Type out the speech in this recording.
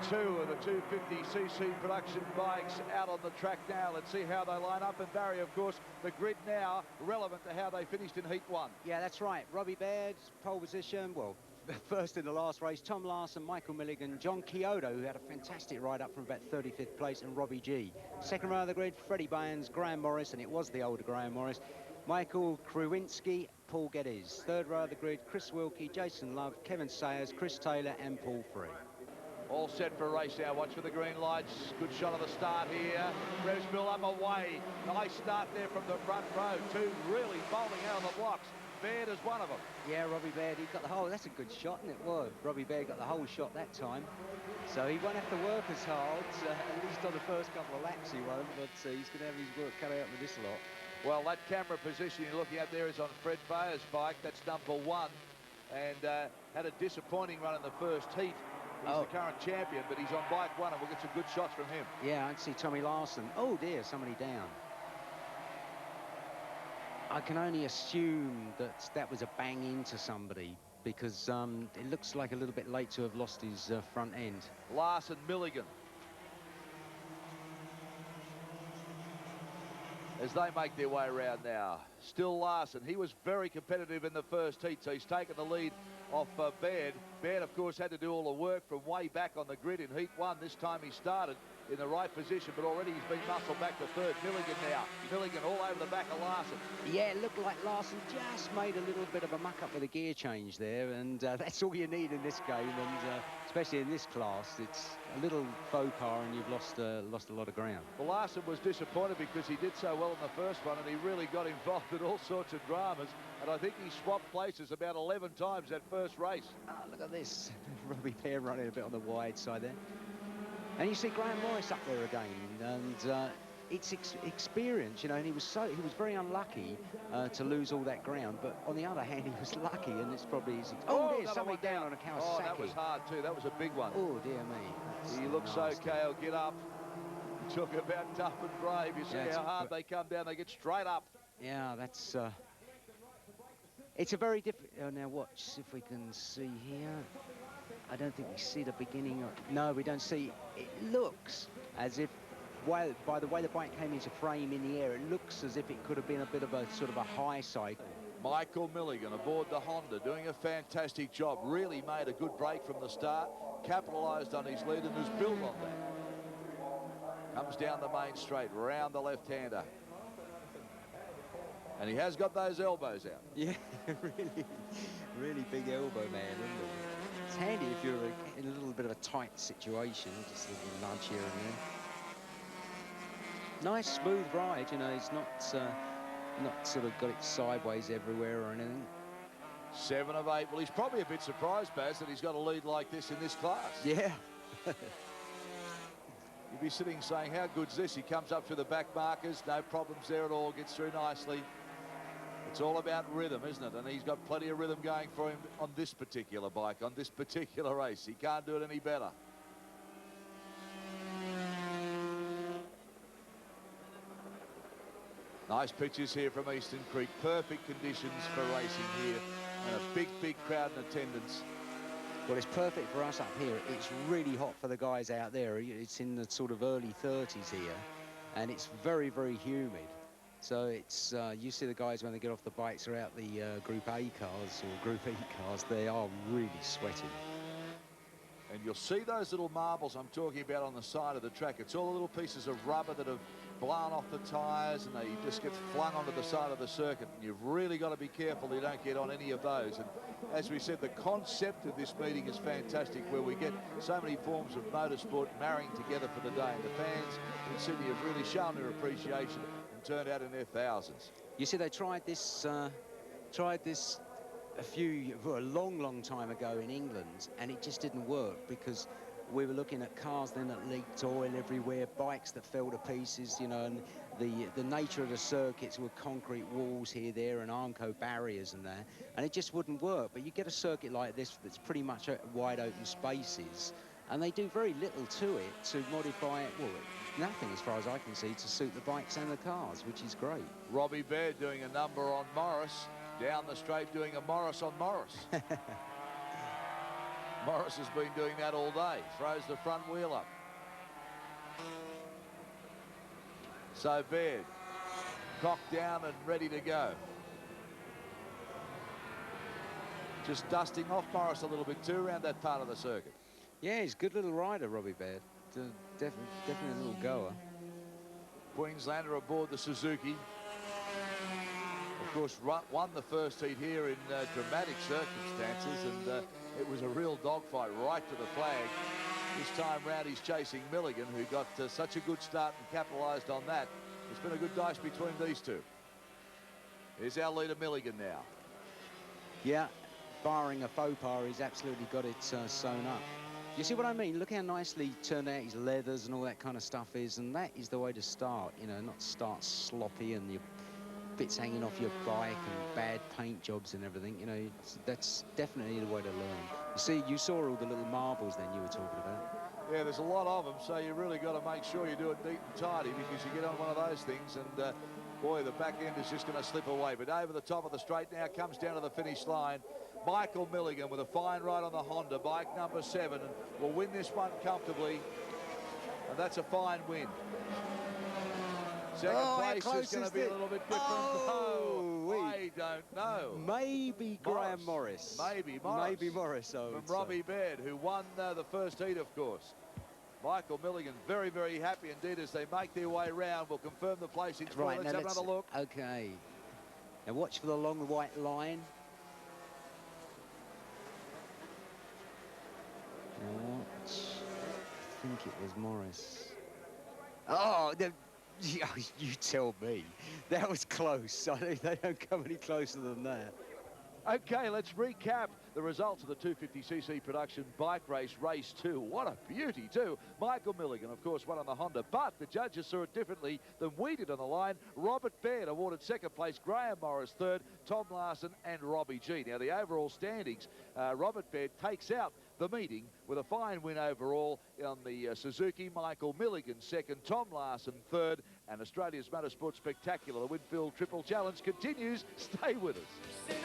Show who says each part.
Speaker 1: Two of the 250cc production bikes out on the track now. Let's see how they line up. And Barry, of course, the grid now relevant to how they finished in Heat 1.
Speaker 2: Yeah, that's right. Robbie Baird, pole position. Well, first in the last race. Tom Larson, Michael Milligan, John Chiodo, who had a fantastic ride up from about 35th place, and Robbie Gee. Second row of the grid, Freddie Bairns, Graham Morris, and it was the older Graham Morris. Michael Krewinski, Paul Geddes. Third row of the grid, Chris Wilkie, Jason Love, Kevin Sayers, Chris Taylor, and Paul Free.
Speaker 1: All set for a race now. Watch for the green lights. Good shot of the start here. Revs build up away. Nice start there from the front row. Two really bowling out of the blocks. Baird is one of them.
Speaker 2: Yeah, Robbie Baird, he got the whole. That's a good shot, isn't it? Well, Robbie Baird got the whole shot that time. So he won't have to work as hard, at least on the first couple of laps he won't, but he's going to have his work cut out with this lot.
Speaker 1: Well, that camera position you're looking at there is on Fred Bayer's bike. That's number 1. And had a disappointing run in the first heat. He's the current champion, but he's on bike 1, and we'll get some good shots from him.
Speaker 2: Yeah, I'd see Tommy Larson. Oh, dear, somebody down. I can only assume that that was a bang into somebody, because it looks like a little bit late to have lost his front end.
Speaker 1: Larson, Milligan. As they make their way around now. Still Larson. He was very competitive in the first heat, so he's taken the lead off Baird. Baird, of course, had to do all the work from way back on the grid in Heat 1. This time he started in the right position, but already he's been muscled back to third. Milligan now. Milligan all over the back of Larson.
Speaker 2: Yeah, it looked like Larson just made a little bit of a muck-up with a gear change there, and that's all you need in this game, and especially in this class. It's a little faux car, and you've lost a lot of ground.
Speaker 1: Well, Larson was disappointed because he did so well in the first one, and he really got involved in all sorts of dramas, and I think he swapped places about 11 times that first race.
Speaker 2: Oh, look at this. Robbie Baird running a bit on the wide side there. And you see Graham Morris up there again, and it's experience, you know, and he was very unlucky to lose all that ground, but on the other hand, he was lucky, and it's probably his... Oh, there's somebody down on a Kawasaki.
Speaker 1: Oh, that was hard too. That was a big one.
Speaker 2: Oh, dear me.
Speaker 1: He looks okay. He'll get up. Talk about tough and brave. You see how hard they come down. They get straight up.
Speaker 2: Yeah, that's... it's a very different... now watch if we can see here. I don't think we see the beginning of... No, we don't see... It looks as if, well, by the way the bike came into frame in the air, it looks as if it could have been a bit of a sort of a high side.
Speaker 1: Michael Milligan aboard the Honda, doing a fantastic job. Really made a good break from the start, capitalised on his lead, and has built on that. Comes down the main straight, round the left-hander. And he has got those elbows out.
Speaker 2: Yeah, really big elbow man, isn't it? It's handy if you're in a little bit of a tight situation, just a little nudge here and there. Nice smooth ride, you know. He's not sort of got it sideways everywhere or anything.
Speaker 1: 7 of 8. Well, he's probably a bit surprised, Baz, that he's got a lead like this in this class.
Speaker 2: Yeah.
Speaker 1: You'd be sitting saying, how good's this? He comes up through the back markers, no problems there at all, gets through nicely. It's all about rhythm, isn't it? And he's got plenty of rhythm going for him on this particular bike, on this particular race. He can't do it any better. Nice pictures here from Eastern Creek. Perfect conditions for racing here, and a big crowd in attendance.
Speaker 2: Well, it's perfect for us up here. It's really hot for the guys out there. It's in the sort of early 30s here, and it's very humid. So it's you see the guys when they get off the bikes or out the Group A cars or Group E cars, they are really sweating.
Speaker 1: And you'll see those little marbles I'm talking about on the side of the track. It's all the little pieces of rubber that have blown off the tyres, and they just get flung onto the side of the circuit. And you've really got to be careful you don't get on any of those. And as we said, the concept of this meeting is fantastic, where we get so many forms of motorsport marrying together for the day. And the fans in Sydney have really shown their appreciation and turned out in their thousands.
Speaker 2: You see, they tried this a long time ago in England, and it just didn't work because we were looking at cars then that leaked oil everywhere, bikes that fell to pieces, you know, and the nature of the circuits were concrete walls here, there, and Armco barriers and that, and it just wouldn't work. But you get a circuit like this that's pretty much wide open spaces, and they do very little to it to modify it, well, nothing as far as I can see, to suit the bikes and the cars, which is great.
Speaker 1: Robbie Baird doing a number on Morris. Down the straight doing a Morris on Morris. Morris has been doing that all day. Throws the front wheel up. So Baird, cocked down and ready to go. Just dusting off Morris a little bit too around that part of the circuit.
Speaker 2: Yeah, he's a good little rider, Robbie Baird. Definitely a little goer.
Speaker 1: Queenslander aboard the Suzuki. Of course, won the first heat here in dramatic circumstances, and it was a real dogfight right to the flag. This time round, he's chasing Milligan, who got such a good start and capitalised on that. It's been a good dice between these two. Here's our leader, Milligan, now.
Speaker 2: Yeah, barring a faux pas, he's absolutely got it sewn up. You see what I mean? Look how nicely turned out his leathers and all that kind of stuff is, and that is the way to start, you know, not start sloppy and your bits hanging off your bike and bad paint jobs and everything, you know. That's definitely the way to learn. You see, you saw all the little marbles then you were talking about.
Speaker 1: Yeah, there's a lot of them, so you really got to make sure you do it neat and tidy, because you get on one of those things and boy, the back end is just going to slip away. But over the top of the straight now, comes down to the finish line. Michael Milligan with a fine ride on the Honda, bike number 7, and will win this one comfortably, and that's a fine win. Second place is going to be a little bit different. I don't know.
Speaker 2: Maybe Graham Morris.
Speaker 1: Maybe Morris.
Speaker 2: Maybe Morris.
Speaker 1: From Robbie Baird, who won the first heat, of course. Michael Milligan very, very happy indeed as they make their way round. We'll confirm the placings.
Speaker 2: Right,
Speaker 1: let's have another look.
Speaker 2: Okay. Now watch for the long white line. Now watch. I think it was Morris. Oh, you tell me. That was close. I think they don't come any closer than that.
Speaker 1: Okay, let's recap the results of the 250cc production bike race, race 2. What a beauty, too. Michael Milligan, of course, won on the Honda, but the judges saw it differently than we did on the line. Robert Baird awarded second place, Graham Morris third, Tom Larson and Robbie Gee. Now, the overall standings, Robert Baird takes out the meeting with a fine win overall on the Suzuki. Michael Milligan second, Tom Larson third, and Australia's Motorsport Spectacular, the Winfield Triple Challenge continues. Stay with us.